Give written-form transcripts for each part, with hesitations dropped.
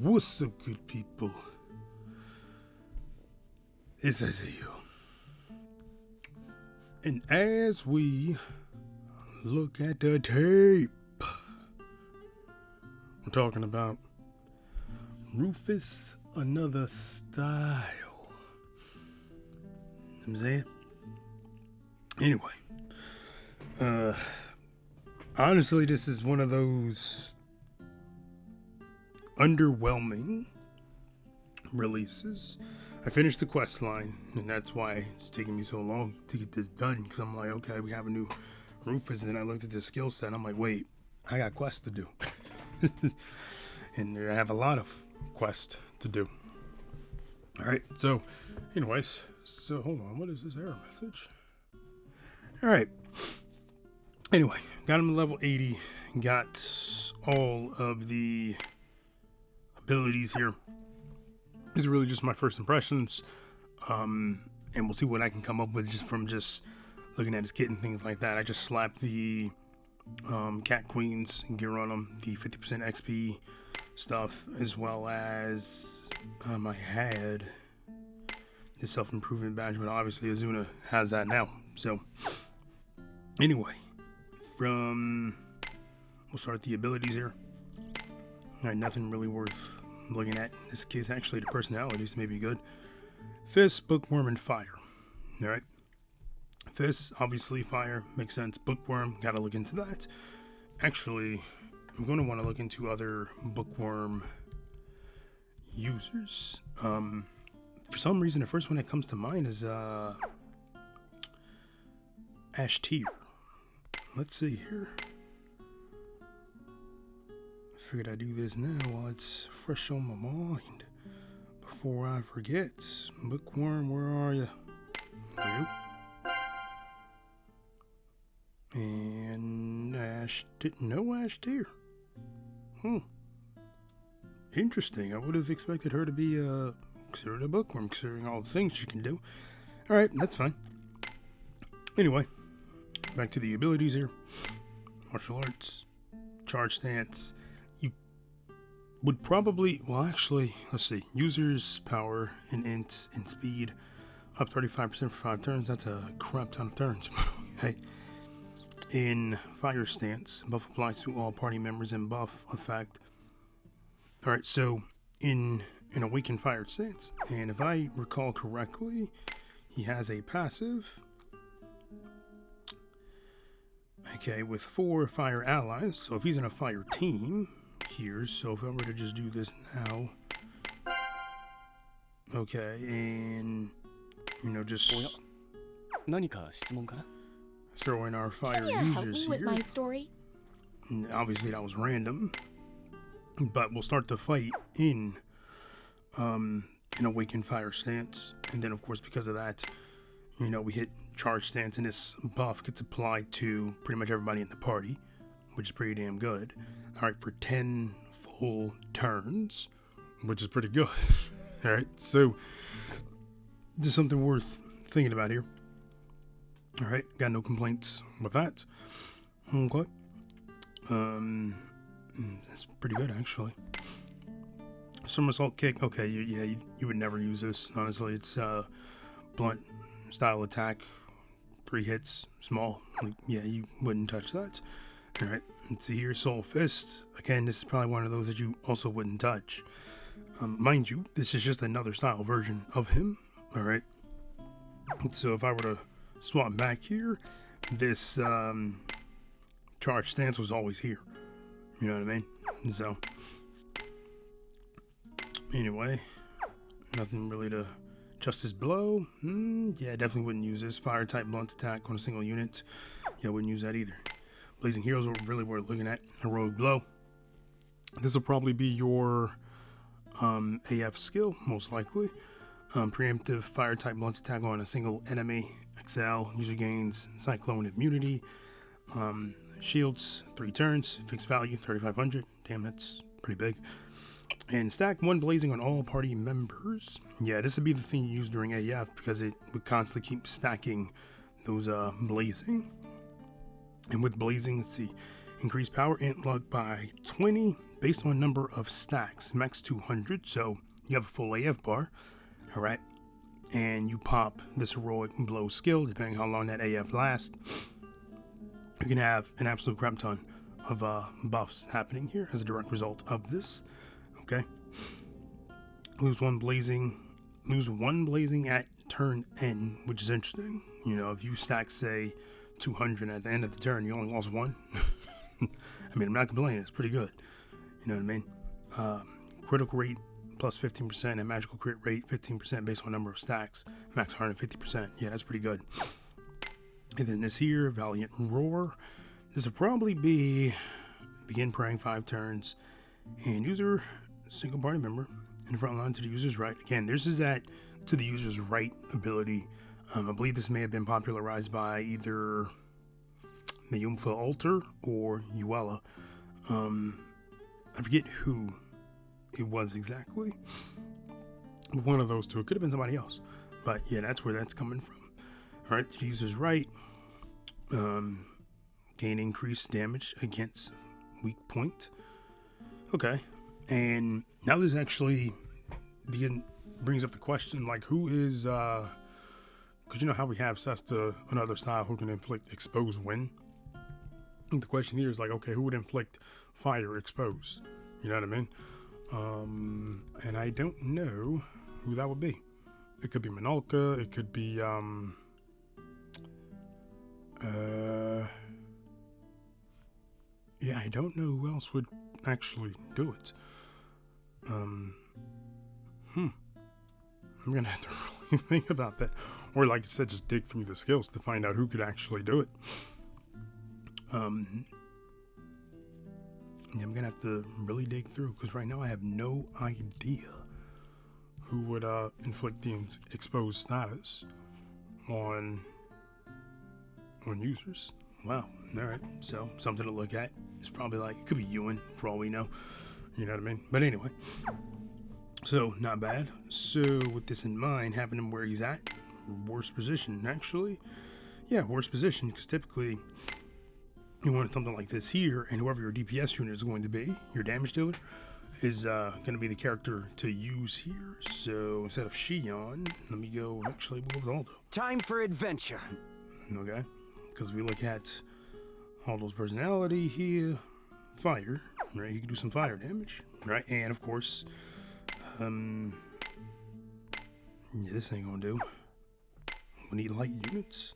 What's up, good people? It's Isaiah. And as we look at the tape, we're talking about Rufus Another Style. You know what I'm saying? Anyway, honestly, this is one of those underwhelming releases. I finished the quest line, and that's why it's taking me so long to get this done, because I'm like, okay, we have a new Rufus, and then I looked at the skill set, and I'm like, wait, I got quests to do. And I have a lot of quests to do. Alright, so, anyways, so hold on, what is this error message? Alright, anyway, got him to level 80, got all of the abilities here. These are really just my first impressions, and we'll see what I can come up with just from just looking at his kit and things like that. I just slapped the Cat Queen's gear on him, the 50% XP stuff, as well as I had the self-improvement badge, but obviously Azuna has that now. So anyway, we'll start the abilities here. Alright, nothing really worth looking at. In this case, actually, the personalities may be good. Fist, Bookworm, and Fire. Alright. Fist, obviously, Fire. Makes sense. Bookworm, gotta look into that. Actually, I'm going to want to look into other Bookworm users. For some reason, the first one that comes to mind is Ash Tier. Let's see here. Figured I'd do this now while it's fresh on my mind before I forget. Bookworm, where are you? There you go. And Ash, didn't know Ash Tier. Interesting. I would have expected her to be considered a bookworm, considering all the things she can do. Alright, that's fine. Anyway, back to the abilities here. Martial arts, charge stance. Would probably, well, actually, let's see. Users power and int and speed up 35% for 5 turns. That's a crap ton of turns. Hey, in fire stance, buff applies to all party members and buff effect. All right, so in an awakened fire stance, and if I recall correctly, he has a passive. Okay, with 4 fire allies. So if he's in a fire team. Here, so if I were to just do this now, okay, and just throw in our fire users here. With my story? And obviously that was random, but we'll start the fight in an awakened fire stance, and then of course because of that, we hit charge stance, and this buff gets applied to pretty much everybody in the party, which is pretty damn good. Alright, for 10 full turns, which is pretty good. Alright, so just something worth thinking about here. Alright, got no complaints with that. Okay. That's pretty good, actually. Somersault kick. Okay, you would never use this, honestly. It's blunt style attack. 3 hits, small. Yeah, you wouldn't touch that. Alright, let's see here, Soul Fist. Again, this is probably one of those that you also wouldn't touch. Mind you, this is just another style version of him. Alright, so if I were to swap back here, this charge stance was always here. You know what I mean? So, anyway, nothing really to Justice Blow. Yeah, definitely wouldn't use this. Fire type blunt attack on a single unit. Yeah, wouldn't use that either. Blazing Heroes are really worth looking at. Heroic Blow. This will probably be your AF skill, most likely. Preemptive fire type blunt attack on a single enemy. XL. User gains Cyclone immunity. Shields, 3 turns. Fixed value, 3,500. Damn, that's pretty big. And stack 1 blazing on all party members. Yeah, this would be the thing you use during AF, because it would constantly keep stacking those blazing. And with blazing, let's see, increase power int luck by 20, based on number of stacks, max 200. So you have a full AF bar, all right, and you pop this heroic blow skill, depending how long that AF lasts. You can have an absolute crap ton of buffs happening here as a direct result of this. Okay, lose one blazing at turn end, which is interesting. You know, if you stack, say, 200 at the end of the turn, you only lost one. I mean, I'm not complaining. It's pretty good. You know what I mean? Critical rate plus 15% and magical crit rate 15% based on number of stacks. Max 150%. Yeah, that's pretty good. And then this here, Valiant Roar. This will probably be begin praying 5 turns and user single party member in the front line to the user's right. Again, this is that to the user's right ability. I believe this may have been popularized by either Mayumfa Alter or Uella. I forget who it was exactly. But one of those two. It could have been somebody else. But yeah, that's where that's coming from. Alright, to the user's right. Gain increased damage against weak point. Okay. And now this actually brings up the question, like, who is because you know how we have Sesta, another style who can inflict expose when. The question here is like, okay, who would inflict fire exposed? You know what I mean? And I don't know who that would be. It could be Minolka. It could be yeah, I don't know who else would actually do it. I'm gonna have to really think about that, or like I said, just dig through the skills to find out who could actually do it. Yeah, I'm gonna have to really dig through, because right now I have no idea who would inflict the exposed status on users. Wow. All right. So something to look at. It's probably like, it could be Ewan for all we know. You know what I mean? But anyway. So not bad. So with this in mind, having him where he's at, worst position actually. Yeah, worst position, because typically you want something like this here, and whoever your DPS unit is going to be, your damage dealer, is going to be the character to use here. So instead of Shion, let me go, actually, we'll go with Aldo. Time for adventure. Okay, because we look at Aldo's personality here, fire, right? You can do some fire damage, right? And of course, yeah, this ain't gonna do. We need light units.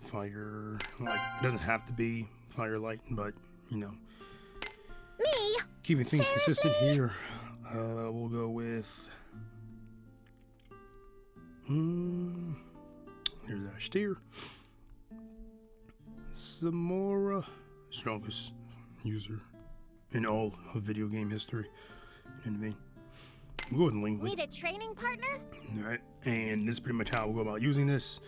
Fire, like, it doesn't have to be fire light, but you know, Me. keeping things Seriously? consistent here. We'll go with there's Ashtir. Samora, strongest user in all of video game history. And me, we'll go with Lingley. Need a training partner? All right, and this is pretty much how we'll go about using this.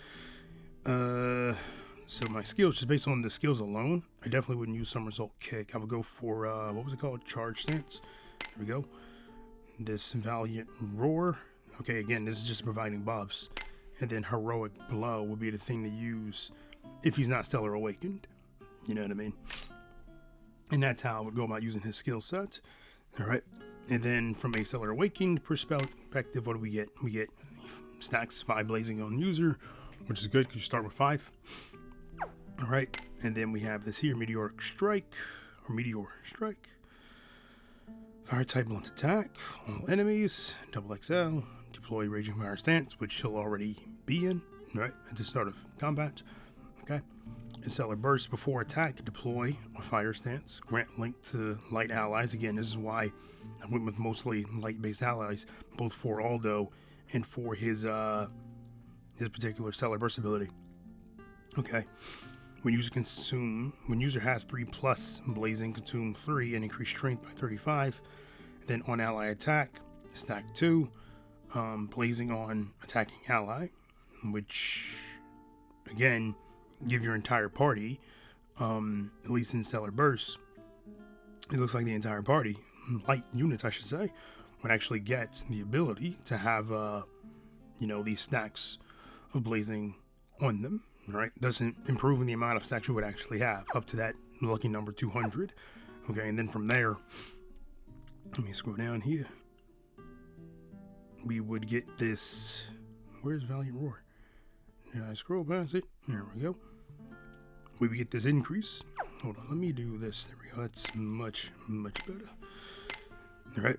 So my skills, just based on the skills alone, I definitely wouldn't use Somersault Kick. I would go for, what was it called? Charge Stance. There we go. This Valiant Roar. Okay, again, this is just providing buffs. And then Heroic Blow would be the thing to use if he's not Stellar Awakened. You know what I mean? And that's how I would go about using his skill set. All right. And then from a Stellar Awakened perspective, what do we get? We get stacks 5 blazing on user, which is good because you start with 5. All right, and then we have this here, Meteoric Strike, or Meteor Strike. Fire type blunt attack, all enemies, double XL, deploy Raging Fire Stance, which he'll already be in, right, at the start of combat. Okay, and Stellar Burst before attack, deploy a Fire Stance, grant link to light allies. Again, this is why I went with mostly light-based allies, both for Aldo and for his particular Stellar Burst ability. Okay. When user has 3+ blazing, consume 3 and increase strength by 35. Then on ally attack, stack 2, blazing on attacking ally, which again give your entire party, at least in Stellar Burst, it looks like the entire party, light units I should say, would actually get the ability to have these stacks of blazing on them. Right, doesn't improve in the amount of stacks you would actually have up to that lucky number 200. Okay, and then from there, let me scroll down here. We would get this. Where's Valiant Roar? Did I scroll past it? There we go. We would get this increase. Hold on, let me do this. There we go. That's much better. All right.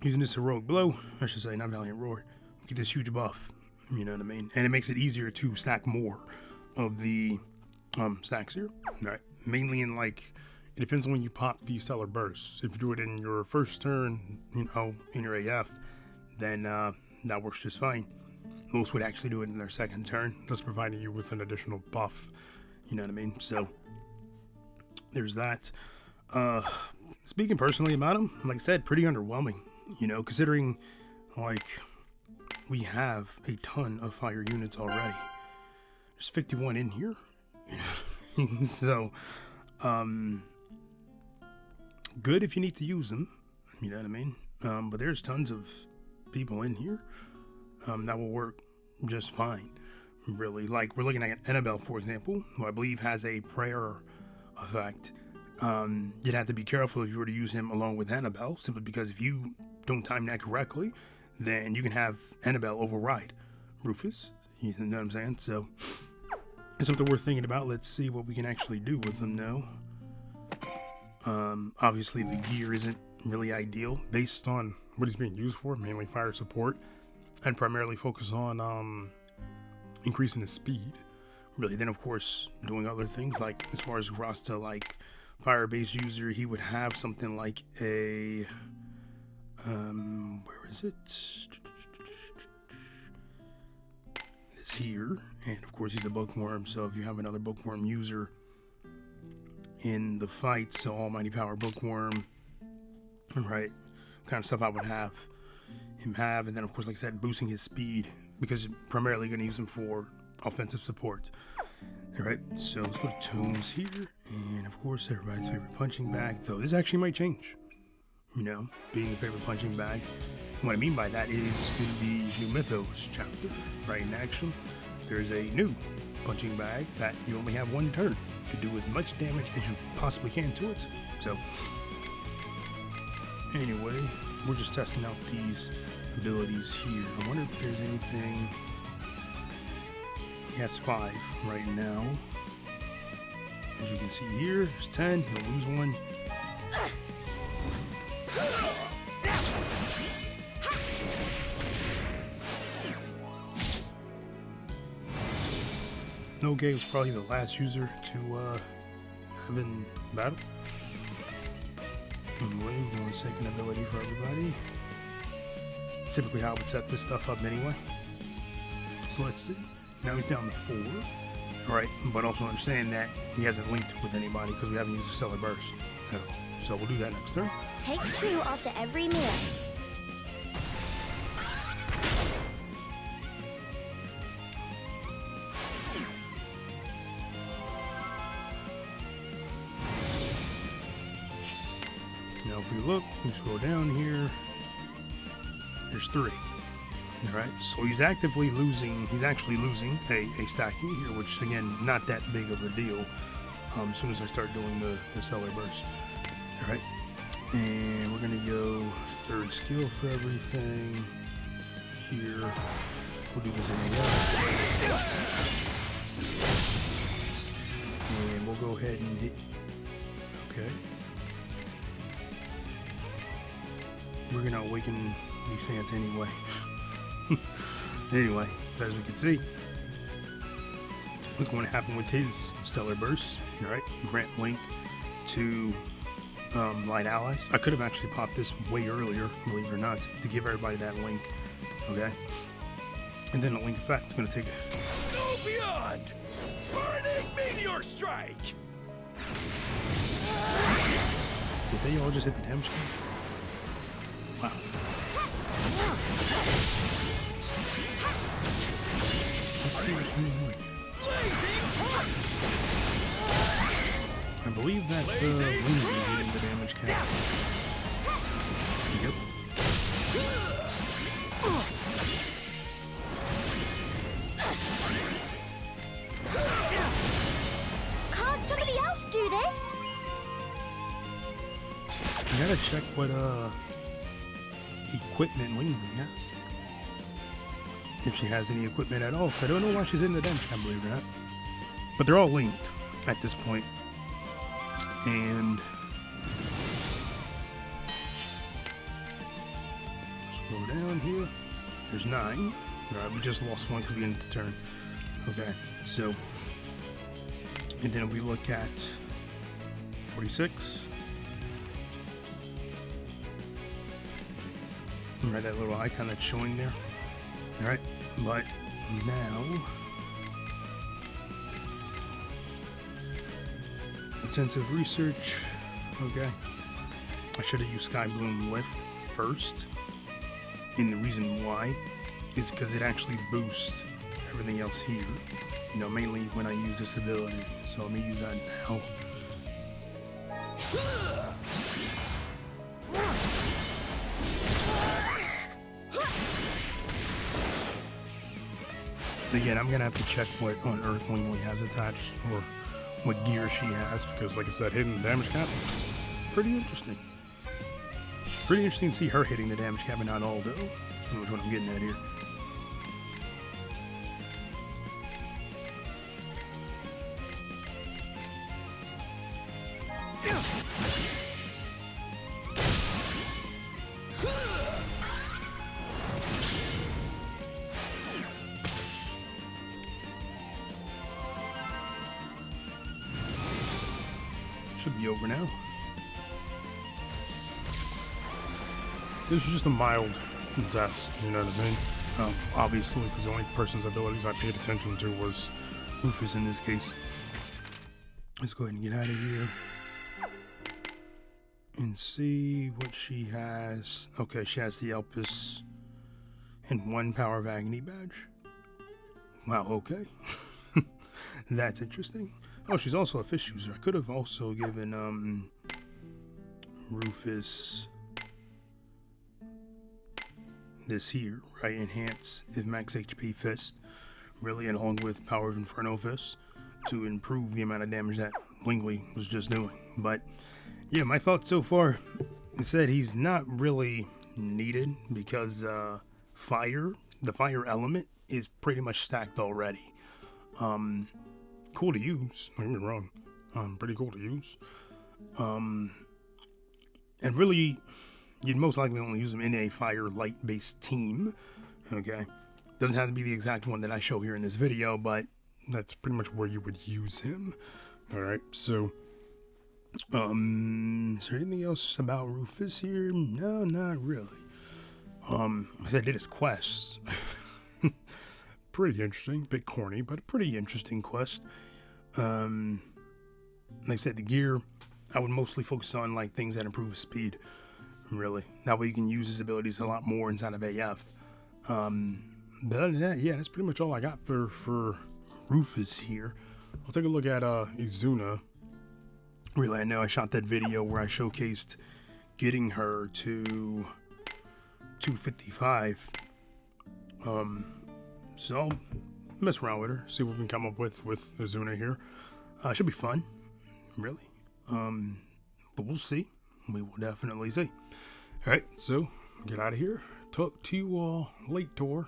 Using this heroic blow, I should say, not Valiant Roar. We get this huge buff. You know what I mean? And it makes it easier to stack more of the stacks here. All right. Mainly in like, it depends on when you pop the Stellar Bursts. If you do it in your first turn, you know, in your AF, then that works just fine. Most would actually do it in their second turn, thus providing you with an additional buff. You know what I mean? So there's that. Speaking personally about him, like I said, pretty underwhelming. You know, considering like we have a ton of fire units already. There's 51 in here. So good if you need to use them. You know what I mean? But there's tons of people in here that will work just fine. Really, like we're looking at Annabelle, for example, who I believe has a prayer effect. You'd have to be careful if you were to use him along with Annabelle, simply because if you don't time that correctly, then you can have Annabelle override Rufus. You know what I'm saying? So it's something worth thinking about. Let's see what we can actually do with them now. Obviously the gear isn't really ideal based on what he's being used for, mainly fire support. I'd primarily focus on increasing his speed. Really, then of course doing other things, like as far as Rasta, like fire-based user, he would have something like a where is it? It's here, and of course he's a bookworm. So if you have another bookworm user in the fight, so Almighty Power Bookworm, right, kind of stuff I would have him have. And then of course, like I said, boosting his speed, because you're primarily going to use him for offensive support. Alright, so let's go to tomes here, and of course everybody's favorite punching bag, though this actually might change, you know, being the favorite punching bag. What I mean by that is in the new Mythos chapter, right in action, there's a new punching bag that you only have one turn to do as much damage as you possibly can to it. So anyway, we're just testing out these abilities here. I wonder if there's anything. He has 5 right now. As you can see here, there's 10. He'll lose 1. Noge was probably the last user to have in battle. Anyway, we're going second ability for everybody. Typically how I would set this stuff up anyway. So let's see. Now he's down to 4. Alright, but also understand that he hasn't linked with anybody because we haven't used a Stellar Burst. No. So we'll do that next turn. Take 2 after every meal. Now if we look, we scroll down here, there's 3. Alright, so he's actually losing a stacking here, which again, not that big of a deal as soon as I start doing the Stellar Burst. Alright, and we're going to go 3rd skill for everything here. We'll do this in the and we'll go ahead and hit. Okay. We're going to awaken these sands anyway. Anyway, so as we can see, what's going to happen with his Stellar Burst, alright, grant link to light allies. I could have actually popped this way earlier, believe it or not, to give everybody that link, okay? And then the link effect is going to take a... Go beyond! Burning meteor strike! Did they all just hit the damage card? Wow. Blazing punch! I believe that Lindsay hitting the damage cap. Yep. Can't somebody else do this? gotta check what equipment Wingley has. If she has any equipment at all. So I don't know why she's in the damage cam, believe it or not. But they're all linked at this point. And scroll down here. There's 9. Alright, we just lost one because we ended the turn. Okay, so, and then if we look at 46, right, that little icon that's showing there. Alright, but now, intensive research. Okay, I should have used Sky Bloom Lift first, and the reason why is because it actually boosts everything else here, you know, mainly when I use this ability. So let me use that now. Again, I'm gonna have to check what on Earth Wingley has attached or what gear she has, because like I said, hitting the damage cap, pretty interesting. Pretty interesting to see her hitting the damage cap and not Aldo. That's what I'm getting at here. Should be over now. This is just a mild test, you know what I mean? Obviously, because the only person's abilities I paid attention to was Rufus in this case. Let's go ahead and get out of here and see what she has. Okay, she has the Elpis and 1 Power of Agony badge. Wow, okay. That's interesting. Oh, she's also a fish user. I could have also given Rufus this here, right? Enhance if max HP fist, really, and along with Power of Inferno fist to improve the amount of damage that Wingley was just doing. But yeah, my thoughts so far said he's not really needed because the fire element is pretty much stacked already. Cool to use, don't get me wrong. Pretty cool to use. And really, you'd most likely only use him in a fire light based team. Okay, doesn't have to be the exact one that I show here in this video, but that's pretty much where you would use him. All right, so is there anything else about Rufus here? No, not really. I did his quest. Pretty interesting, bit corny, but a pretty interesting quest. Like I said, the gear, I would mostly focus on like things that improve his speed, really. That way you can use his abilities a lot more inside of AF. But other than that, yeah, that's pretty much all I got for Rufus here. I'll take a look at Izuna. Really, I know I shot that video where I showcased getting her to 255. So I'll mess around with her, see what we can come up with Izuna here. Should be fun, really. But we'll see. We will definitely see. All right, so get out of here. Talk to you all later.